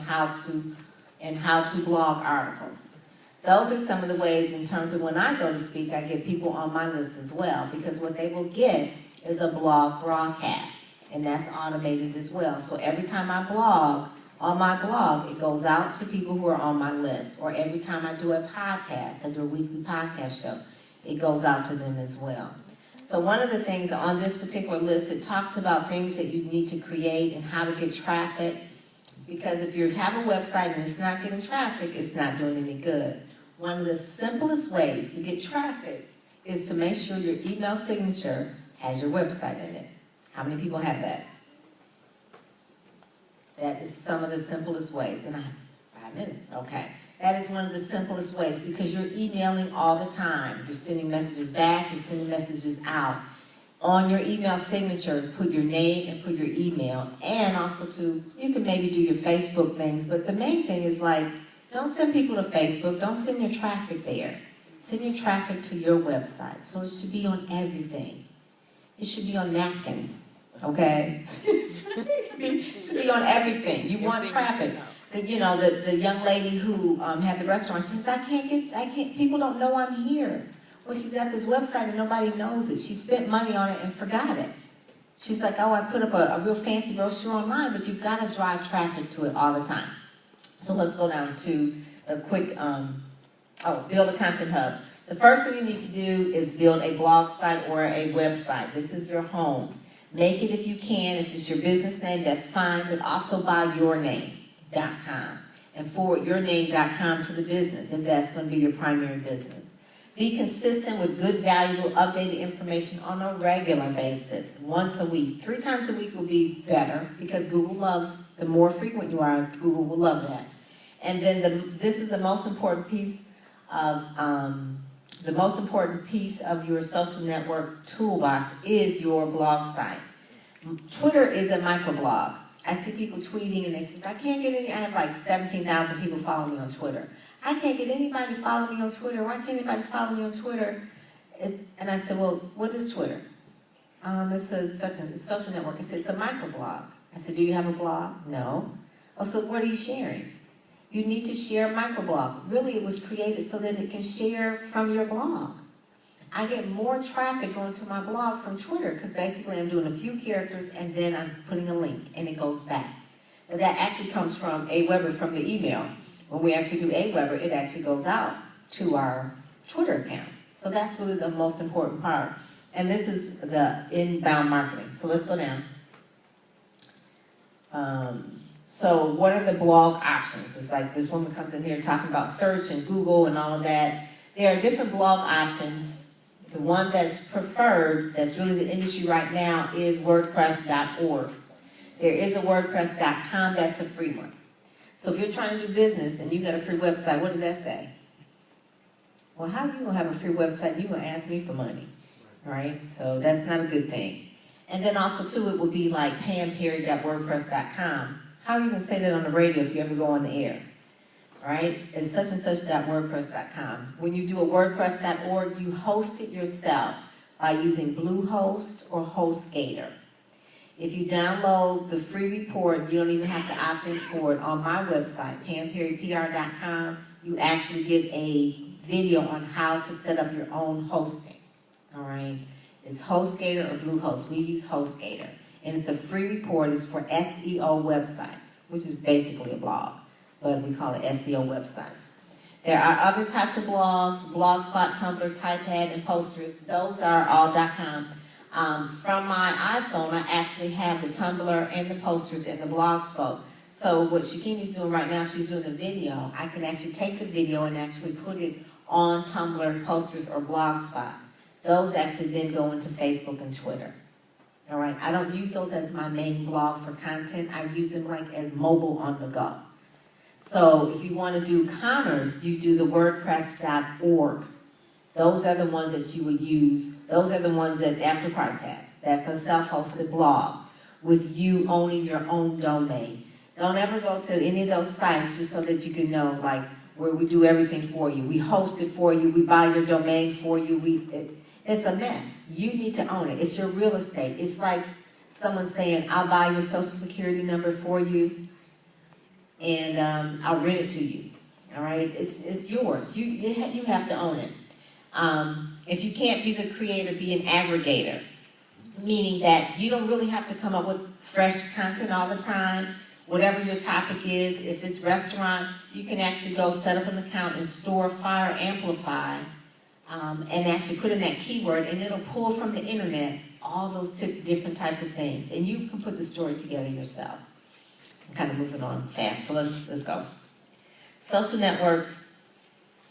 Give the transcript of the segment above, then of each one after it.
how to blog articles. Those are some of the ways in terms of when I go to speak, I get people on my list as well, because what they will get is a blog broadcast, and that's automated as well. So every time I blog, on my blog, it goes out to people who are on my list. Or every time I do a podcast, I do a weekly podcast show, it goes out to them as well. So one of the things on this particular list, it talks about things that you need to create and how to get traffic. Because if you have a website and it's not getting traffic, it's not doing any good. One of the simplest ways to get traffic is to make sure your email signature has your website in it. How many people have that? That is some of the simplest ways. And I have 5 minutes, okay. That is one of the simplest ways because you're emailing all the time. You're sending messages back, you're sending messages out. On your email signature, put your name and put your email. And also you can maybe do your Facebook things, but the main thing is like, don't send people to Facebook, don't send your traffic there. Send your traffic to your website. So it should be on everything. It should be on napkins, okay? It should be on everything. You want traffic. The young lady who had the restaurant, she says, I can't, people don't know I'm here. Well, she's got this website and nobody knows it. She spent money on it and forgot it. She's like, oh, I put up a real fancy brochure online, but you've got to drive traffic to it all the time. So let's go down to a quick, build a content hub. The first thing you need to do is build a blog site or a website. This is your home. Make it if you can. If it's your business name, that's fine, but also buy yourname.com and forward yourname.com to the business if that's going to be your primary business. Be consistent with good, valuable, updated information on a regular basis, once a week. 3 times a week will be better because Google loves, the more frequent you are, Google will love that. And then this is the most important piece of your social network toolbox is your blog site. Twitter is a microblog. I see people tweeting and they say, I can't get any, I have like 17,000 people following me on Twitter. I can't get anybody to follow me on Twitter. Why can't anybody follow me on Twitter? And I said, well, what is Twitter? It's a social network. I said, it's a microblog. I said, do you have a blog? No. Oh, so what are you sharing? You need to share a microblog. Really, it was created so that it can share from your blog. I get more traffic going to my blog from Twitter because basically I'm doing a few characters and then I'm putting a link and it goes back. And that actually comes from Aweber from the email. When we actually do Aweber, it actually goes out to our Twitter account. So that's really the most important part. And this is the inbound marketing. So let's go down. So what are the blog options? It's like this woman comes in here talking about search and Google and all of that. There are different blog options. The one that's preferred, that's really the industry right now, is WordPress.org. There is a WordPress.com, that's a free one. So if you're trying to do business and you got a free website, what does that say? Well, how are you going to have a free website and you're going to ask me for money? Right? So that's not a good thing. And then also, too, it would be like PamPerry.wordpress.com. How are you going to say that on the radio if you ever go on the air? Right? It's such and such.wordpress.com. When you do a WordPress.org, you host it yourself by using Bluehost or HostGator. If you download the free report, you don't even have to opt in for it. On my website, PamPerryPR.com, you actually get a video on how to set up your own hosting. All right? It's HostGator or Bluehost. We use HostGator. And it's a free report. It's for SEO websites, which is basically a blog, but we call it SEO websites. There are other types of blogs, Blogspot, Tumblr, Typepad, and Posters. Those are all .com. From my iPhone, I actually have the Tumblr and the Posters and the Blogspot. So what Shakini's doing right now, she's doing a video. I can actually take the video and actually put it on Tumblr, Posters, or Blogspot. Those actually then go into Facebook and Twitter. All right, I don't use those as my main blog for content. I use them like as mobile on the go. So if you want to do commerce, you do the WordPress.org. Those are the ones that you would use. Those are the ones that Afterprice has. That's a self-hosted blog with you owning your own domain. Don't ever go to any of those sites just so that you can know, like, where we do everything for you. We host it for you. We buy your domain for you. It's a mess. You need to own it. It's your real estate. It's like someone saying, I'll buy your social security number for you, and I'll rent it to you. All right, it's yours. You have to own it. If you can't be the creator, be an aggregator, meaning that you don't really have to come up with fresh content all the time. Whatever your topic is, if it's restaurant, you can actually go set up an account and store, fire, amplify, and actually put in that keyword, and it'll pull from the internet all those different types of things, and you can put the story together yourself. I'm kind of moving on fast, so let's go. Social networks,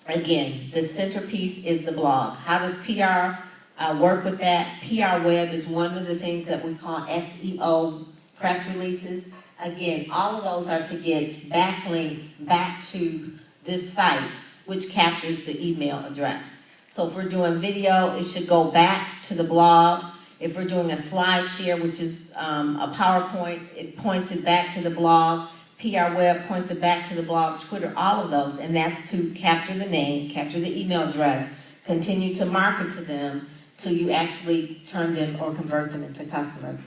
again, the centerpiece is the blog. How does PR work with that? PR web is one of the things that we call SEO press releases. Again, all of those are to get backlinks back to this site, which captures the email address. So if we're doing video, it should go back to the blog. If we're doing a slide share, which is a PowerPoint, it points it back to the blog. PR web points it back to the blog, Twitter, all of those, and that's to capture the name, capture the email address, continue to market to them till you actually turn them or convert them into customers.